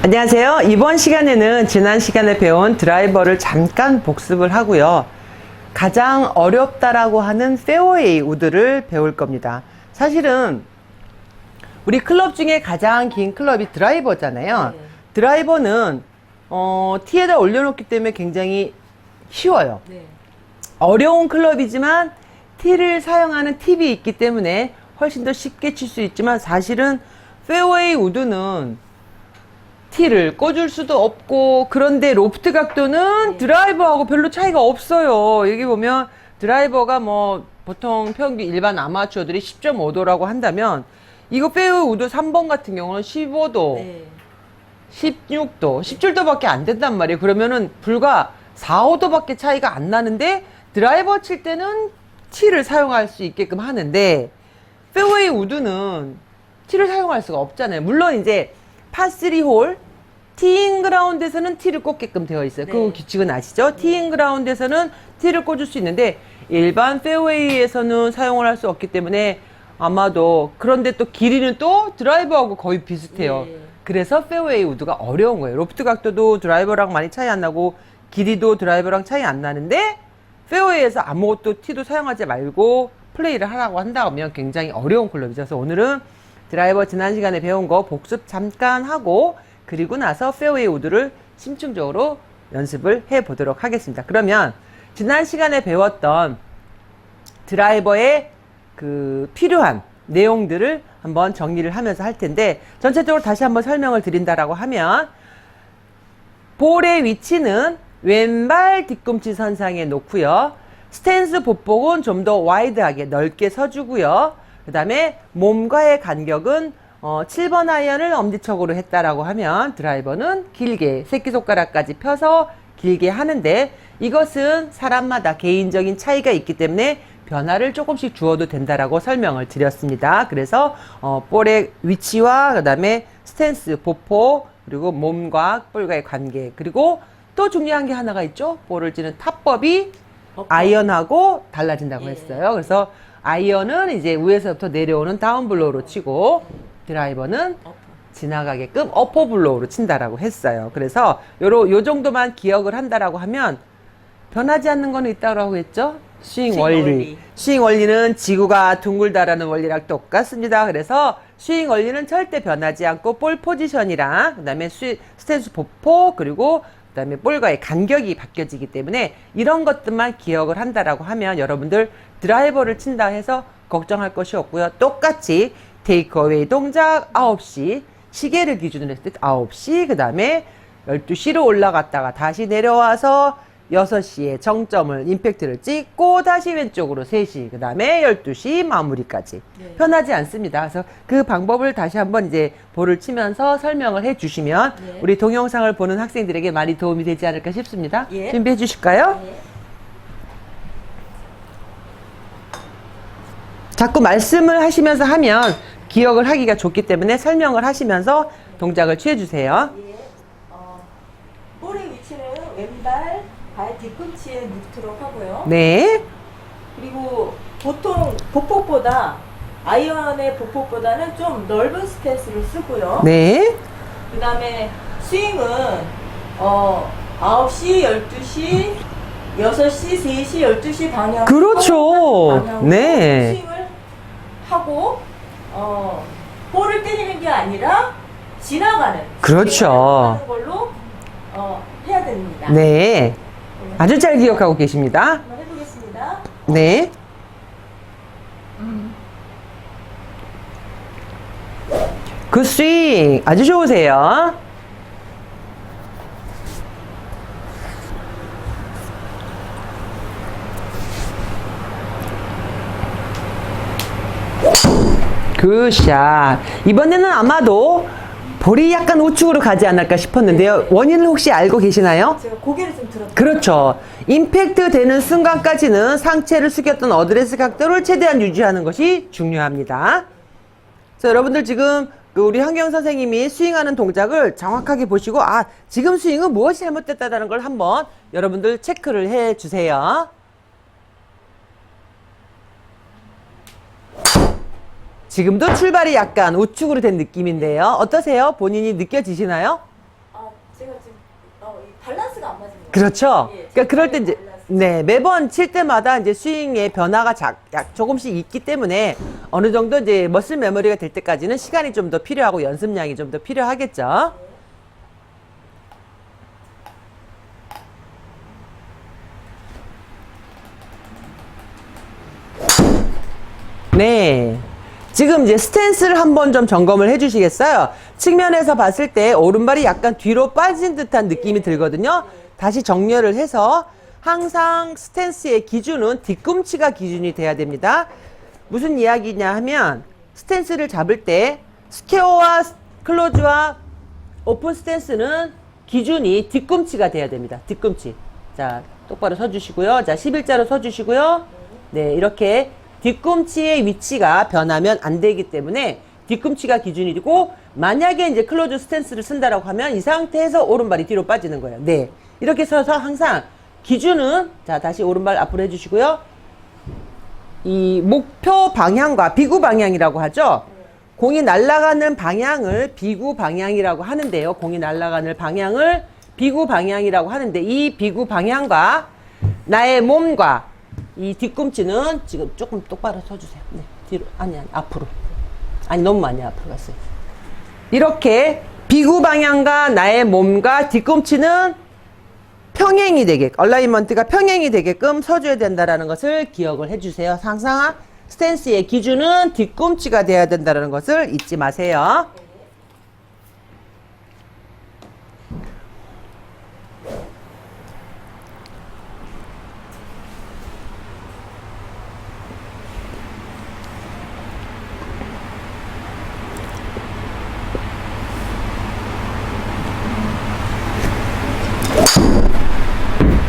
안녕하세요. 이번 시간에는 지난 시간에 배운 드라이버를 잠깐 복습을 하고요. 가장 어렵다라고 하는 페어웨이 우드를 배울 겁니다. 사실은 우리 클럽 중에 가장 긴 클럽이 드라이버잖아요. 네. 드라이버는 티에다 올려놓기 때문에 굉장히 쉬워요. 네. 어려운 클럽이지만 티를 사용하는 팁이 있기 때문에 훨씬 더 쉽게 칠 수 있지만 사실은 페어웨이 우드는 티를 꽂을 수도 없고, 그런데 로프트 각도는 네. 드라이버하고 별로 차이가 없어요. 여기 보면 드라이버가 뭐 보통 평균 일반 아마추어들이 10.5도라고 한다면 이거 페어웨이 우드 3번 같은 경우는 15도, 네. 16도, 17도밖에 안 된단 말이에요. 그러면은 불과 4, 5도밖에 차이가 안 나는데 드라이버 칠 때는 티를 사용할 수 있게끔 하는데 페어웨이 우드는 티를 사용할 수가 없잖아요. 물론 이제 파3홀 티잉 그라운드에서는 티를 꽂게끔 되어 있어요. 네. 그 규칙은 아시죠? 티잉 그라운드에서는 티를 꽂을 수 있는데 일반 페어웨이에서는 사용을 할 수 없기 때문에 아마도, 그런데 또 길이는 또 드라이버하고 거의 비슷해요. 네. 그래서 페어웨이 우드가 어려운 거예요. 로프트 각도도 드라이버랑 많이 차이 안 나고 길이도 드라이버랑 차이 안 나는데 페어웨이에서 아무것도 티도 사용하지 말고 플레이를 하라고 한다면 굉장히 어려운 클럽이죠. 그래서 오늘은 드라이버 지난 시간에 배운 거 복습 잠깐 하고 그리고 나서 페어웨이 우드를 심층적으로 연습을 해 보도록 하겠습니다. 그러면 지난 시간에 배웠던 드라이버의 그 필요한 내용들을 한번 정리를 하면서 할 텐데, 전체적으로 다시 한번 설명을 드린다라고 하면 볼의 위치는 왼발 뒤꿈치 선상에 놓고요. 스탠스 보폭은 좀 더 와이드하게 넓게 서주고요. 그 다음에 몸과의 간격은 7번 아이언을 엄지척으로 했다라고 하면 드라이버는 길게 새끼손가락까지 펴서 길게 하는데, 이것은 사람마다 개인적인 차이가 있기 때문에 변화를 조금씩 주어도 된다라고 설명을 드렸습니다. 그래서 볼의 위치와 그 다음에 스탠스, 보폭, 그리고 몸과 볼과의 관계, 그리고 또 중요한 게 하나가 있죠. 볼을 치는 타법이 아이언하고 달라진다고 했어요. 그래서 아이언은 이제 위에서부터 내려오는 다운블로우로 치고 드라이버는 지나가게끔 어퍼블로우로 친다라고 했어요. 그래서 요 정도만 기억을 한다라고 하면 변하지 않는 거는 있다고 했죠. 스윙 원리. 스윙 원리는 지구가 둥글다라는 원리랑 똑같습니다. 그래서 스윙 원리는 절대 변하지 않고 볼 포지션이랑 그다음에 스탠스 보폭 그리고 그다음에 볼과의 간격이 바뀌어지기 때문에 이런 것들만 기억을 한다라고 하면 여러분들 드라이버를 친다 해서 걱정할 것이 없고요. 똑같이 테이크어웨이 동작 9시, 시계를 기준으로 했을 때 9시, 그 다음에 12시로 올라갔다가 다시 내려와서 6시에 정점을, 임팩트를 찍고 다시 왼쪽으로 3시, 그 다음에 12시 마무리까지. 네. 편하지 않습니다. 그래서 그 방법을 다시 한번 이제 볼을 치면서 설명을 해 주시면 네. 우리 동영상을 보는 학생들에게 많이 도움이 되지 않을까 싶습니다. 예. 준비해 주실까요? 네. 자꾸 말씀을 하시면서 하면 기억을 하기가 좋기 때문에 설명을 하시면서 동작을 취해 주세요. 예. 볼의 위치는 왼발 발 뒤꿈치에 놓도록 하고요. 네. 그리고 보통 보폭보다 아이언의 보폭보다는 좀 넓은 스탠스를 쓰고요. 네. 그 다음에 스윙은 9시, 12시, 6시, 3시, 12시 방향. 그렇죠. 네. 스윙을 하고 볼을 때리는 게 아니라 지나가는. 그렇죠. 하는 걸로 해야 됩니다. 네. 아주 잘 기억하고 계십니다. 한번 해보겠습니다. 네. 굿 스윙. 아주 좋으세요. 굿샷. 이번에는 아마도 볼이 약간 우측으로 가지 않을까 싶었는데요. 원인을 혹시 알고 계시나요? 제가 고개를 좀 들었어요. 그렇죠. 임팩트 되는 순간까지는 상체를 숙였던 어드레스 각도를 최대한 유지하는 것이 중요합니다. 자, 여러분들 지금 우리 한경 선생님이 스윙하는 동작을 정확하게 보시고, 아, 지금 스윙은 무엇이 잘못됐다는 걸 한번 여러분들 체크를 해 주세요. 지금도 출발이 약간 우측으로 된 느낌인데요. 어떠세요? 본인이 느껴지시나요? 제가 지금 이 밸런스가 안 맞은 거예요. 그렇죠. 예, 그러니까 그럴 때 이제 밸런스. 네, 매번 칠 때마다 이제 스윙의 변화가 조금씩 있기 때문에 어느 정도 이제 머슬 메모리가 될 때까지는 시간이 좀 더 필요하고 연습량이 좀 더 필요하겠죠. 네. 지금 이제 스탠스를 한번 좀 점검을 해 주시겠어요? 측면에서 봤을 때 오른발이 약간 뒤로 빠진 듯한 느낌이 들거든요. 다시 정렬을 해서 항상 스탠스의 기준은 뒤꿈치가 기준이 돼야 됩니다. 무슨 이야기냐 하면 스탠스를 잡을 때 스퀘어와 클로즈와 오픈 스탠스는 기준이 뒤꿈치가 돼야 됩니다. 뒤꿈치. 자, 똑바로 서주시고요. 자, 11자로 서주시고요. 네, 이렇게 뒤꿈치의 위치가 변하면 안 되기 때문에 뒤꿈치가 기준이고, 만약에 이제 클로즈 스탠스를 쓴다라고 하면 이 상태에서 오른발이 뒤로 빠지는 거예요. 네. 이렇게 서서 항상 기준은, 자, 다시 오른발 앞으로 해주시고요. 이 목표 방향과 비구 방향이라고 하죠. 공이 날아가는 방향을 비구 방향이라고 하는데요. 공이 날아가는 방향을 비구 방향이라고 하는데, 이 비구 방향과 나의 몸과 이 뒤꿈치는 지금 조금 똑바로 서주세요. 네, 뒤로. 아니, 앞으로. 아니, 너무 많이 앞으로 갔어요. 이렇게 비구 방향과 나의 몸과 뒤꿈치는 평행이 되게, 얼라이먼트가 평행이 되게끔 서줘야 된다는 것을 기억을 해주세요. 항상 스탠스의 기준은 뒤꿈치가 돼야 된다는 것을 잊지 마세요.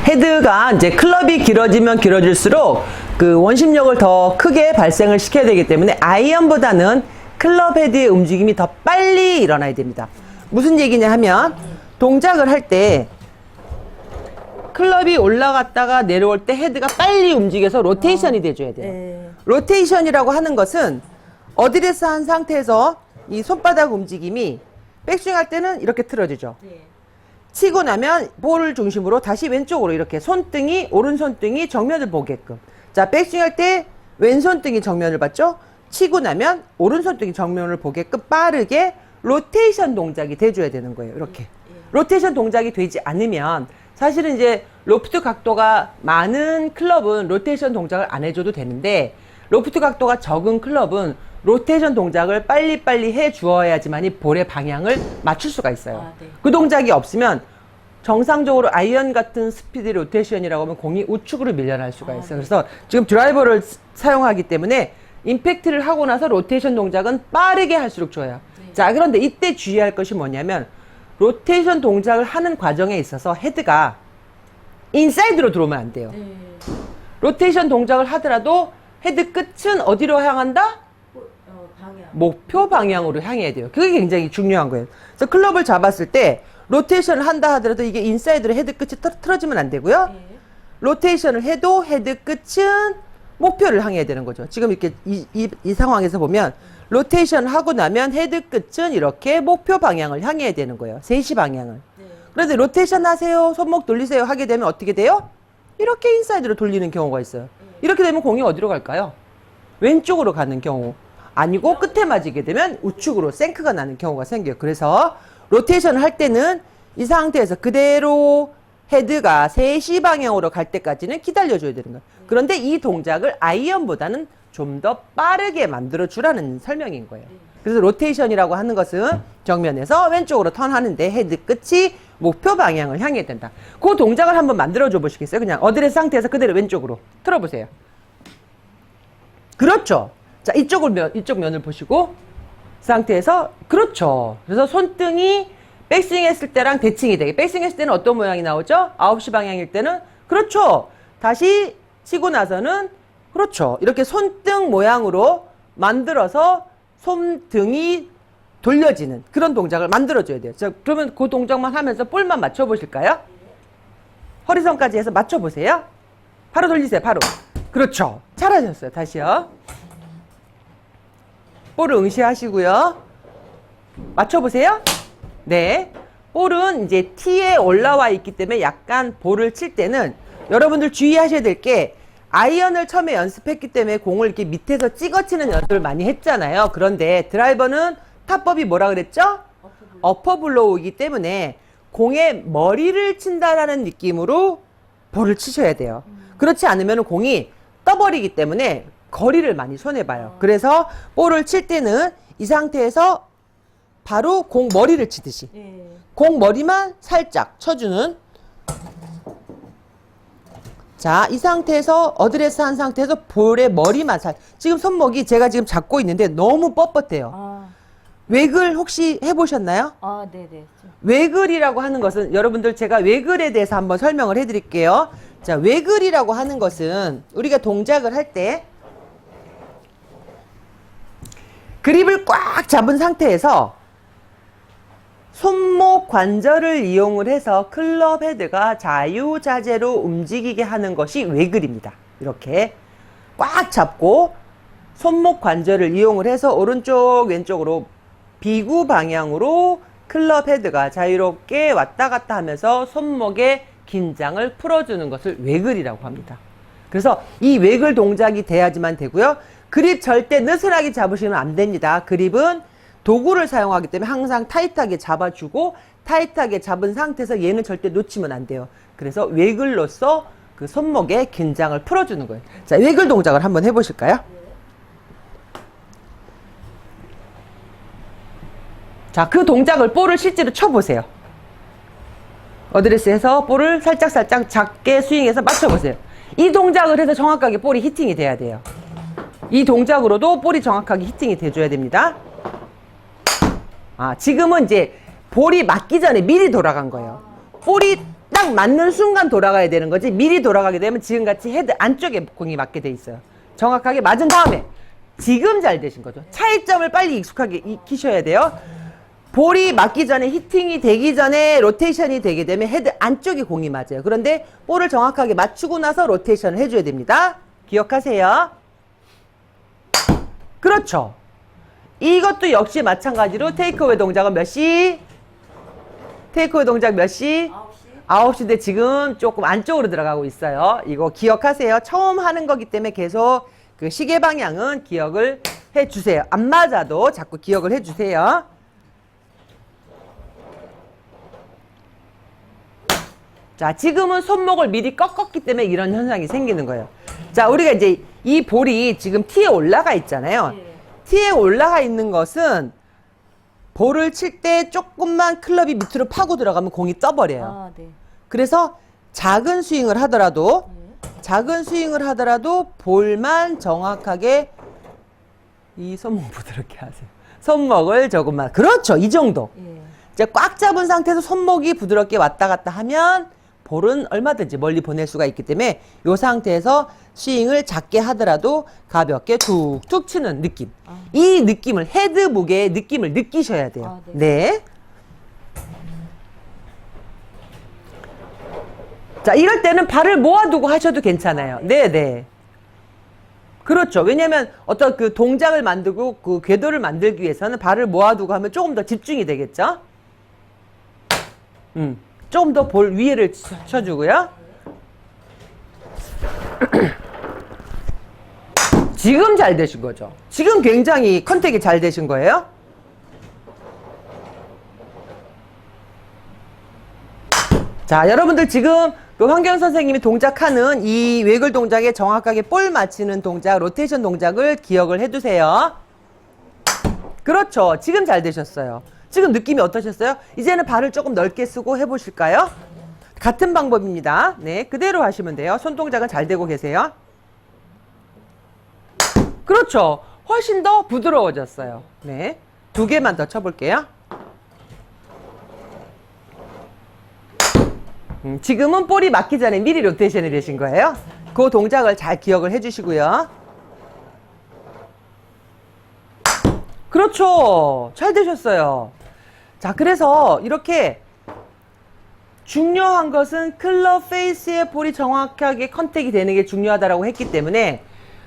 헤드가 이제 클럽이 길어지면 길어질수록 그 원심력을 더 크게 발생을 시켜야 되기 때문에 아이언보다는 클럽 헤드의 움직임이 더 빨리 일어나야 됩니다. 무슨 얘기냐 하면 동작을 할 때 클럽이 올라갔다가 내려올 때 헤드가 빨리 움직여서 로테이션이 돼줘야 돼요. 네. 로테이션이라고 하는 것은 어드레스 한 상태에서 이 손바닥 움직임이 백스윙 할 때는 이렇게 틀어지죠. 네. 치고 나면 볼을 중심으로 다시 왼쪽으로 이렇게 손등이, 오른손등이 정면을 보게끔. 자, 백스윙 할 때 왼손등이 정면을 봤죠? 치고 나면 오른손등이 정면을 보게끔 빠르게 로테이션 동작이 돼줘야 되는 거예요. 이렇게. 로테이션 동작이 되지 않으면 사실은 이제 로프트 각도가 많은 클럽은 로테이션 동작을 안 해줘도 되는데, 로프트 각도가 적은 클럽은 로테이션 동작을 빨리빨리 해 주어야지만이 볼의 방향을 맞출 수가 있어요. 아, 네. 그 동작이 없으면 정상적으로 아이언 같은 스피드 로테이션이라고 하면 공이 우측으로 밀려날 수가 있어요. 그래서 지금 드라이버를 사용하기 때문에 임팩트를 하고 나서 로테이션 동작은 빠르게 할수록 좋아요. 네. 자, 그런데 이때 주의할 것이 뭐냐면 로테이션 동작을 하는 과정에 있어서 헤드가 인사이드로 들어오면 안 돼요. 네. 로테이션 동작을 하더라도 헤드 끝은 어디로 향한다? 방향. 목표 방향으로 향해야 돼요. 그게 굉장히 중요한 거예요. 그래서 클럽을 잡았을 때 로테이션을 한다 하더라도 이게 인사이드로 헤드 끝이 틀어지면 안 되고요. 네. 로테이션을 해도 헤드 끝은 목표를 향해야 되는 거죠. 지금 이렇게 이 상황에서 보면 로테이션을 하고 나면 헤드 끝은 이렇게 목표 방향을 향해야 되는 거예요. 3시 방향을. 네. 그런데 로테이션 하세요, 손목 돌리세요 하게 되면 어떻게 돼요? 이렇게 인사이드로 돌리는 경우가 있어요. 이렇게 되면 공이 어디로 갈까요? 왼쪽으로 가는 경우. 아니고 끝에 맞게 되면 우측으로 생크가 나는 경우가 생겨요. 그래서 로테이션을 할 때는 이 상태에서 그대로 헤드가 3시 방향으로 갈 때까지는 기다려줘야 되는 거예요. 그런데 이 동작을 아이언보다는 좀 더 빠르게 만들어 주라는 설명인 거예요. 그래서 로테이션이라고 하는 것은 정면에서 왼쪽으로 턴하는데 헤드 끝이 목표 방향을 향해야 된다. 그 동작을 한번 만들어 줘 보시겠어요? 그냥 어드레스 상태에서 그대로 왼쪽으로 틀어보세요. 그렇죠. 자, 이쪽 면을 보시고 상태에서 그렇죠. 그래서 손등이 백스윙 했을 때랑 대칭이 되게, 백스윙 했을 때는 어떤 모양이 나오죠? 9시 방향일 때는 그렇죠. 다시 치고 나서는 그렇죠. 이렇게 손등 모양으로 만들어서 손등이 돌려지는 그런 동작을 만들어줘야 돼요. 자, 그러면 그 동작만 하면서 볼만 맞춰보실까요? 허리선까지 해서 맞춰보세요. 바로 돌리세요. 바로. 그렇죠. 잘하셨어요. 다시요. 볼을 응시하시고요. 맞춰보세요. 네. 볼은 이제 티에 올라와 있기 때문에 약간 볼을 칠 때는 여러분들 주의하셔야 될 게 아이언을 처음에 연습했기 때문에 공을 이렇게 밑에서 찍어치는 연습을 많이 했잖아요. 그런데 드라이버는 타법이 뭐라 그랬죠? 어퍼블로우이기 때문에 공의 머리를 친다라는 느낌으로 볼을 치셔야 돼요. 그렇지 않으면 공이 떠버리기 때문에 거리를 많이 손해봐요. 그래서 볼을 칠 때는 이 상태에서 바로 공 머리를 치듯이 예. 공 머리만 살짝 쳐주는. 자, 이 상태에서 어드레스 한 상태에서 볼의 머리만 지금 손목이 제가 지금 잡고 있는데 너무 뻣뻣해요. 아, 웨글 혹시 해보셨나요? 아, 네네. 웨글이라고 하는 것은 여러분들 제가 웨글에 대해서 한번 설명을 해드릴게요. 자, 웨글이라고 하는 것은 우리가 동작을 할 때 그립을 꽉 잡은 상태에서 손목 관절을 이용을 해서 클럽 헤드가 자유자재로 움직이게 하는 것이 웨글입니다. 이렇게 꽉 잡고 손목 관절을 이용을 해서 오른쪽 왼쪽으로 비구 방향으로 클럽 헤드가 자유롭게 왔다 갔다 하면서 손목의 긴장을 풀어주는 것을 웨글이라고 합니다. 그래서 이 웨글 동작이 돼야지만 되고요. 그립 절대 느슨하게 잡으시면 안 됩니다. 그립은 도구를 사용하기 때문에 항상 타이트하게 잡아주고 타이트하게 잡은 상태에서 얘는 절대 놓치면 안 돼요. 그래서 웨글로서 그 손목의 긴장을 풀어주는 거예요. 자, 웨글 동작을 한번 해보실까요? 자, 그 동작을 볼을 실제로 쳐보세요. 어드레스에서 볼을 살짝살짝 작게 스윙해서 맞춰보세요. 이 동작을 해서 정확하게 볼이 히팅이 돼야 돼요. 이 동작으로도 볼이 정확하게 히팅이 돼줘야 됩니다. 아, 지금은 이제 볼이 맞기 전에 미리 돌아간 거예요. 볼이 딱 맞는 순간 돌아가야 되는 거지 미리 돌아가게 되면 지금같이 헤드 안쪽에 공이 맞게 돼 있어요. 정확하게 맞은 다음에 지금 잘 되신 거죠. 차이점을 빨리 익숙하게 익히셔야 돼요. 볼이 맞기 전에 히팅이 되기 전에 로테이션이 되게 되면 헤드 안쪽에 공이 맞아요. 그런데 볼을 정확하게 맞추고 나서 로테이션을 해줘야 됩니다. 기억하세요. 그렇죠. 이것도 역시 마찬가지로 테이크어웨이 동작은 몇 시? 테이크어웨이 동작 몇 시? 9시. 9시인데 지금 조금 안쪽으로 들어가고 있어요. 이거 기억하세요. 처음 하는 거기 때문에 계속 그 시계 방향은 기억을 해주세요. 안 맞아도 자꾸 기억을 해주세요. 자, 지금은 손목을 미리 꺾었기 때문에 이런 현상이 생기는 거예요. 자, 우리가 이제 이 볼이 지금 티에 올라가 있잖아요. 예. 티에 올라가 있는 것은 볼을 칠 때 조금만 클럽이 밑으로 파고 들어가면 공이 떠버려요. 아, 네. 그래서 작은 스윙을 하더라도 볼만 정확하게 이 손목 부드럽게 하세요. 손목을 조금만. 그렇죠. 이 정도. 예. 이제 꽉 잡은 상태에서 손목이 부드럽게 왔다 갔다 하면 볼은 얼마든지 멀리 보낼 수가 있기 때문에 이 상태에서 스윙을 작게 하더라도 가볍게 툭툭 치는 느낌. 이 느낌을, 헤드 무게의 느낌을 느끼셔야 돼요. 아, 네. 자, 이럴 때는 발을 모아두고 하셔도 괜찮아요. 네네. 그렇죠. 왜냐면 어떤 그 동작을 만들고 그 궤도를 만들기 위해서는 발을 모아두고 하면 조금 더 집중이 되겠죠? 조금 더 볼 위에를 쳐주고요. 지금 잘 되신 거죠. 지금 굉장히 컨택이 잘 되신 거예요. 자, 여러분들 지금 그 황경 선생님이 동작하는 이 웨글 동작에 정확하게 볼 맞히는 동작, 로테이션 동작을 기억을 해두세요. 그렇죠. 지금 잘 되셨어요. 지금 느낌이 어떠셨어요? 이제는 발을 조금 넓게 쓰고 해보실까요? 같은 방법입니다. 네, 그대로 하시면 돼요. 손 동작은 잘 되고 계세요. 그렇죠. 훨씬 더 부드러워졌어요. 네, 2개만 더 쳐볼게요. 지금은 볼이 맞기 전에 미리 로테이션이 되신 거예요. 그 동작을 잘 기억을 해주시고요. 그렇죠. 잘 되셨어요. 자, 그래서 이렇게 중요한 것은 클럽 페이스에 볼이 정확하게 컨택이 되는 게 중요하다고 했기 때문에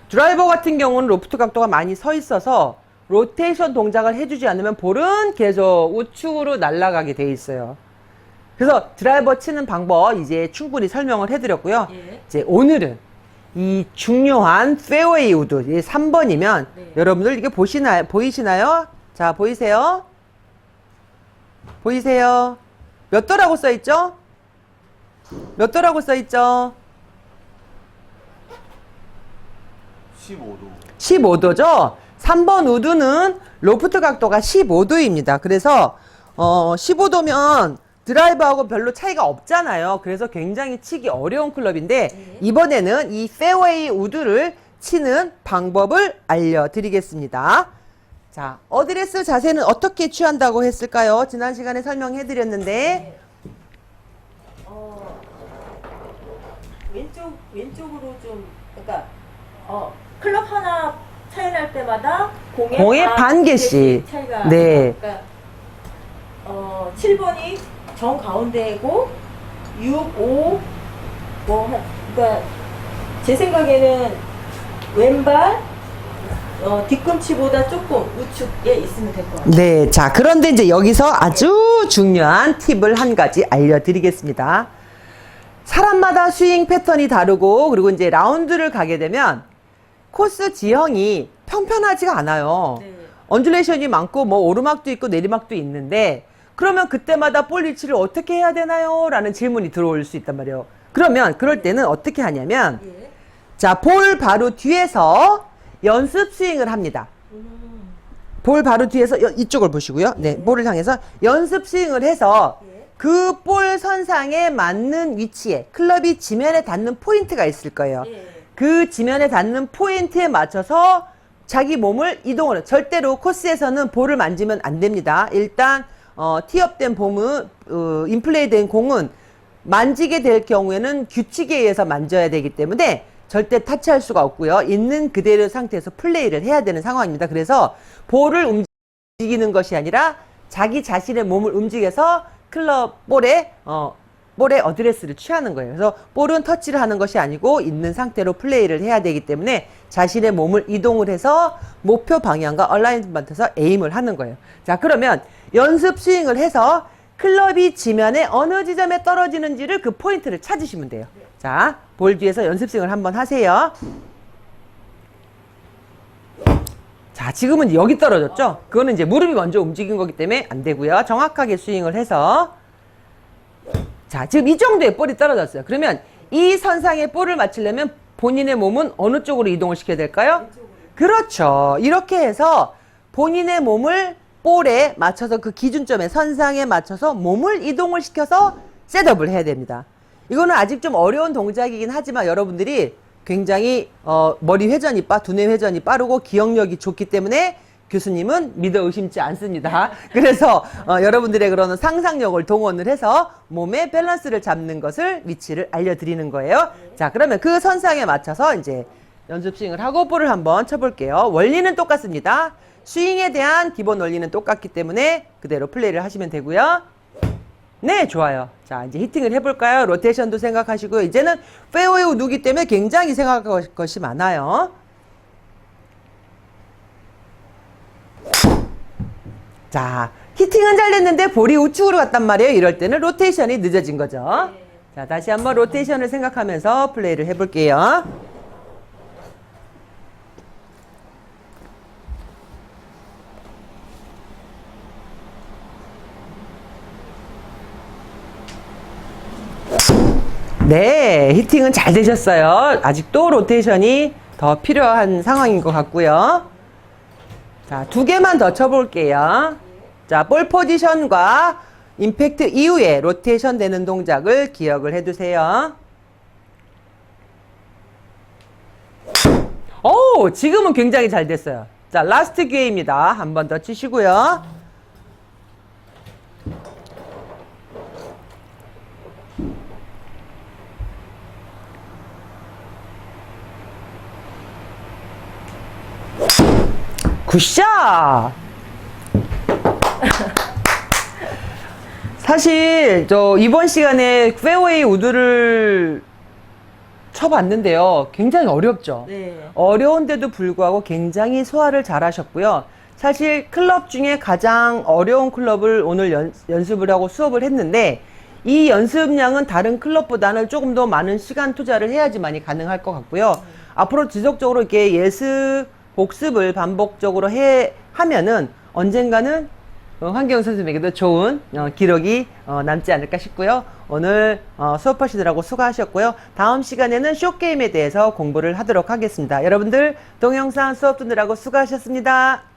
드라이버 같은 경우는 로프트 각도가 많이 서 있어서 로테이션 동작을 해주지 않으면 볼은 계속 우측으로 날아가게 돼 있어요. 그래서 드라이버 치는 방법 이제 충분히 설명을 해드렸고요. 예. 이제 오늘은 이 중요한 페어웨이 우드 3번이면 네. 여러분들 이게 보이시나요? 자, 보이세요? 보이세요? 몇 도라고 써있죠? 몇 도라고 써있죠? 15도. 15도죠? 3번 우드는 로프트 각도가 15도입니다. 그래서 15도면 드라이버하고 별로 차이가 없잖아요. 그래서 굉장히 치기 어려운 클럽인데 네. 이번에는 이 페어웨이 우드를 치는 방법을 알려드리겠습니다. 자, 어드레스 자세는 어떻게 취한다고 했을까요? 지난 시간에 설명해드렸는데 네. 왼쪽으로 좀, 그러니까, 클럽 하나 차이 날 때마다 공의 반 개씩. 차이가. 네. 그러니까, 7번이 정 가운데고, 6, 5, 그러니까, 제 생각에는 왼발, 뒤꿈치보다 조금 우측에 있으면 될 것 같아요. 네, 자, 그런데 이제 여기서 아주 중요한 팁을 한 가지 알려드리겠습니다. 사람마다 스윙 패턴이 다르고, 그리고 이제 라운드를 가게 되면 코스 지형이 평평하지가 않아요. 네. 언듈레이션이 많고, 뭐, 오르막도 있고, 내리막도 있는데, 그러면 그때마다 볼 위치를 어떻게 해야 되나요? 라는 질문이 들어올 수 있단 말이에요. 그러면, 그럴 때는 어떻게 하냐면, 예. 자, 볼 바로 뒤에서 연습 스윙을 합니다. 볼 바로 뒤에서 이쪽을 보시고요. 네, 볼을 향해서 연습 스윙을 해서 예. 그 볼 선상에 맞는 위치에 클럽이 지면에 닿는 포인트가 있을 거예요. 예. 그 지면에 닿는 포인트에 맞춰서 자기 몸을 이동을 해요. 절대로 코스에서는 볼을 만지면 안 됩니다. 일단 티업된 봄은 인플레이된 공은 만지게 될 경우에는 규칙에 의해서 만져야 되기 때문에 절대 타치할 수가 없고요. 있는 그대로 상태에서 플레이를 해야 되는 상황입니다. 그래서 볼을 움직이는 것이 아니라 자기 자신의 몸을 움직여서 클럽 볼에 어드레스를 취하는 거예요. 그래서 볼은 터치를 하는 것이 아니고 있는 상태로 플레이를 해야 되기 때문에 자신의 몸을 이동을 해서 목표 방향과 얼라이먼트에서 에임을 하는 거예요. 자, 그러면 연습 스윙을 해서 클럽이 지면에 어느 지점에 떨어지는지를 그 포인트를 찾으시면 돼요. 자, 볼 뒤에서 연습 스윙을 한번 하세요. 자, 지금은 여기 떨어졌죠? 그거는 이제 무릎이 먼저 움직인 거기 때문에 안 되고요. 정확하게 스윙을 해서. 자, 지금 이 정도의 볼이 떨어졌어요. 그러면 이 선상에 볼을 맞추려면 본인의 몸은 어느 쪽으로 이동을 시켜야 될까요? 그렇죠. 이렇게 해서 본인의 몸을 볼에 맞춰서 그 기준점에 선상에 맞춰서 몸을 이동을 시켜서 셋업을 해야 됩니다. 이거는 아직 좀 어려운 동작이긴 하지만 여러분들이 굉장히 머리 회전이 두뇌 회전이 빠르고 기억력이 좋기 때문에 교수님은 믿어 의심치 않습니다. 그래서 여러분들의 그런 상상력을 동원을 해서 몸의 밸런스를 잡는 것을 위치를 알려드리는 거예요. 자, 그러면 그 선상에 맞춰서 이제 연습 스윙을 하고 볼을 한번 쳐볼게요. 원리는 똑같습니다. 스윙에 대한 기본 원리는 똑같기 때문에 그대로 플레이를 하시면 되고요. 네, 좋아요. 자, 이제 히팅을 해볼까요? 로테이션도 생각하시고요. 이제는 페어웨이 우드이기 때문에 굉장히 생각할 것이 많아요. 자, 히팅은 잘 됐는데 볼이 우측으로 갔단 말이에요. 이럴 때는 로테이션이 늦어진 거죠. 자, 다시 한번 로테이션을 생각하면서 플레이를 해볼게요. 네, 히팅은 잘 되셨어요. 아직도 로테이션이 더 필요한 상황인 것 같고요. 자, 2개만 더 쳐볼게요. 자, 볼 포지션과 임팩트 이후에 로테이션 되는 동작을 기억을 해두세요. 오, 지금은 굉장히 잘 됐어요. 자, 라스트 기회입니다. 한 번 더 치시고요. 굿샷! 사실 이번 시간에 페어웨이 우드를 쳐봤는데요. 굉장히 어렵죠? 네. 어려운데도 불구하고 굉장히 소화를 잘 하셨고요. 사실 클럽 중에 가장 어려운 클럽을 오늘 연습을 하고 수업을 했는데 이 연습량은 다른 클럽보다는 조금 더 많은 시간 투자를 해야지만이 가능할 것 같고요. 앞으로 지속적으로 이렇게 예습, 복습을 반복적으로 하면은 언젠가는 황경 선생님에게도 좋은 기록이 남지 않을까 싶고요. 오늘 수업하시느라고 수고하셨고요. 다음 시간에는 숏게임에 대해서 공부를 하도록 하겠습니다. 여러분들 동영상 수업 듣느라고 수고하셨습니다.